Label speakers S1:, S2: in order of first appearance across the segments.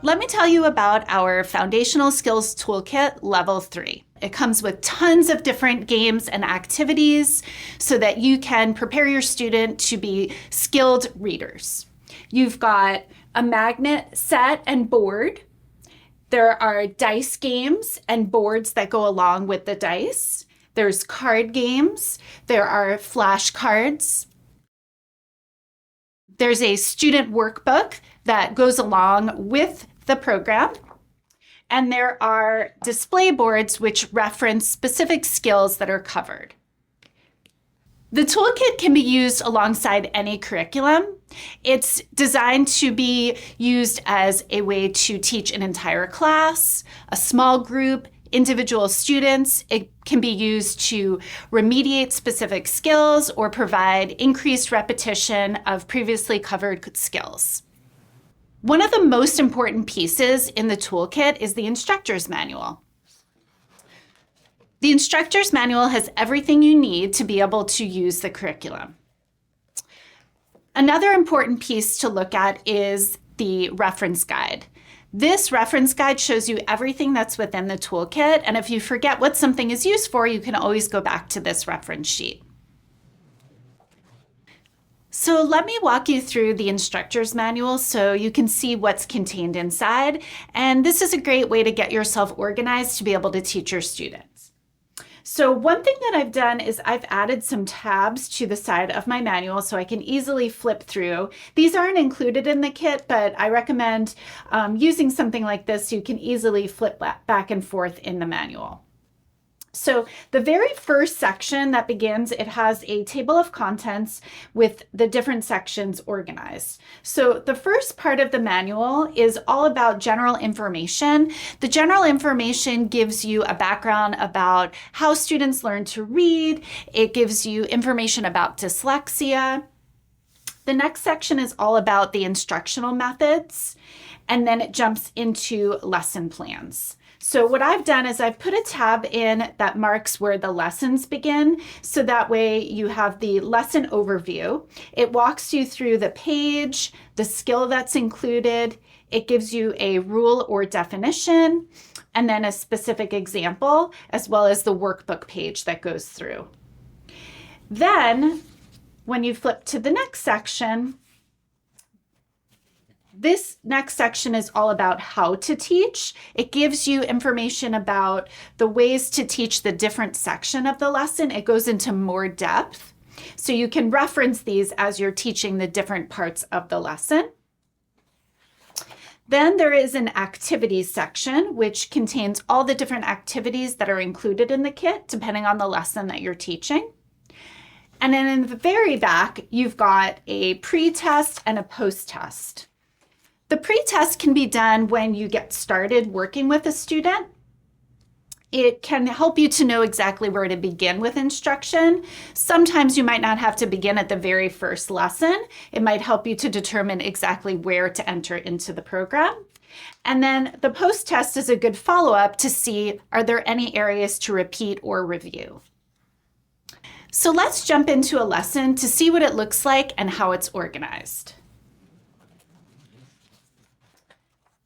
S1: Let me tell you about our Foundational Skills Toolkit Level 3. It comes with tons of different games and activities so that you can prepare your student to be skilled readers. You've got a magnet set and board. There are dice games and boards that go along with the dice. There's card games. There are flashcards. There's a student workbook that goes along with the program. And there are display boards which reference specific skills that are covered. The toolkit can be used alongside any curriculum. It's designed to be used as a way to teach an entire class, a small group, individual students. It can be used to remediate specific skills or provide increased repetition of previously covered skills. One of the most important pieces in the toolkit is the instructor's manual. The instructor's manual has everything you need to be able to use the curriculum. Another important piece to look at is the reference guide. This reference guide shows you everything that's within the toolkit, and if you forget what something is used for, you can always go back to this reference sheet. So let me walk you through the instructor's manual so you can see what's contained inside, and this is a great way to get yourself organized to be able to teach your students. So one thing that I've done is I've added some tabs to the side of my manual so I can easily flip through. These aren't included in the kit, but I recommend using something like this so you can easily flip back and forth in the manual. So the very first section that begins, it has a table of contents with the different sections organized. So the first part of the manual is all about general information. The general information gives you a background about how students learn to read. It gives you information about dyslexia. The next section is all about the instructional methods, and then it jumps into lesson plans. So what I've done is I've put a tab in that marks where the lessons begin, so that way you have the lesson overview. It walks you through the page, the skill that's included. It gives you a rule or definition, and then a specific example, as well as the workbook page that goes through. Then, when you flip to the next section, this next section is all about how to teach. It gives you information about the ways to teach the different section of the lesson. It goes into more depth. So you can reference these as you're teaching the different parts of the lesson. Then there is an activities section, which contains all the different activities that are included in the kit, depending on the lesson that you're teaching. And then in the very back, you've got a pre-test and a post-test. The pre-test can be done when you get started working with a student. It can help you to know exactly where to begin with instruction. Sometimes you might not have to begin at the very first lesson. It might help you to determine exactly where to enter into the program. And then the post-test is a good follow-up to see, are there any areas to repeat or review? So let's jump into a lesson to see what it looks like and how it's organized.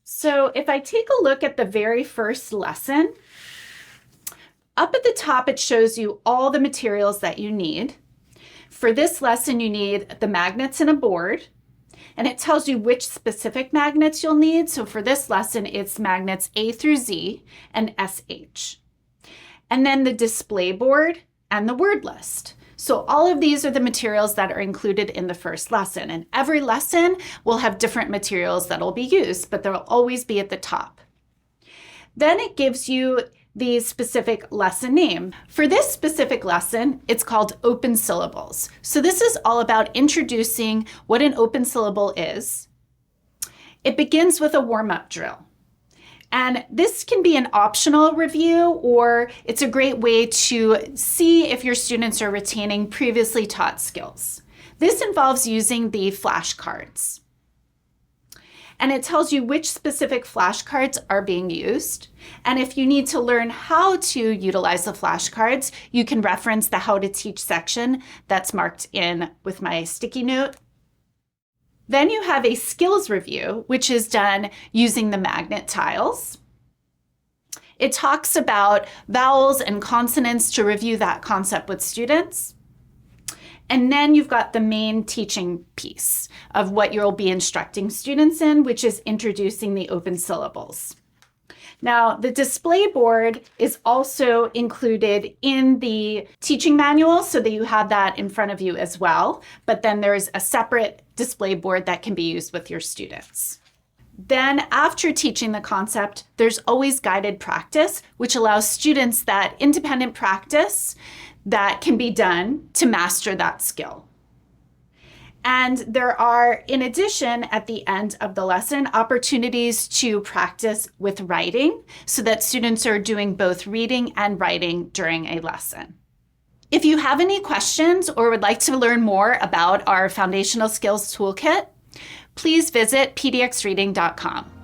S1: So if I take a look at the very first lesson, up at the top it shows you all the materials that you need. For this lesson you need the magnets and a board, and it tells you which specific magnets you'll need. So for this lesson it's magnets A through Z and SH. And then the display board and the word list. So all of these are the materials that are included in the first lesson, and every lesson will have different materials that will be used, but they'll always be at the top. Then it gives you the specific lesson name. For this specific lesson, it's called Open Syllables. So this is all about introducing what an open syllable is. It begins with a warm-up drill. And this can be an optional review, or it's a great way to see if your students are retaining previously taught skills. This involves using the flashcards. And it tells you which specific flashcards are being used. And if you need to learn how to utilize the flashcards, you can reference the How to Teach section that's marked in with my sticky note. Then you have a skills review, which is done using the magnet tiles. It talks about vowels and consonants to review that concept with students. And then you've got the main teaching piece of what you'll be instructing students in, which is introducing the open syllables. Now, the display board is also included in the teaching manual so that you have that in front of you as well. But then there's a separate display board that can be used with your students. Then after teaching the concept, there's always guided practice, which allows students that independent practice that can be done to master that skill. And there are, in addition, at the end of the lesson, opportunities to practice with writing so that students are doing both reading and writing during a lesson. If you have any questions or would like to learn more about our Foundational Skills Toolkit, please visit pdxreading.com.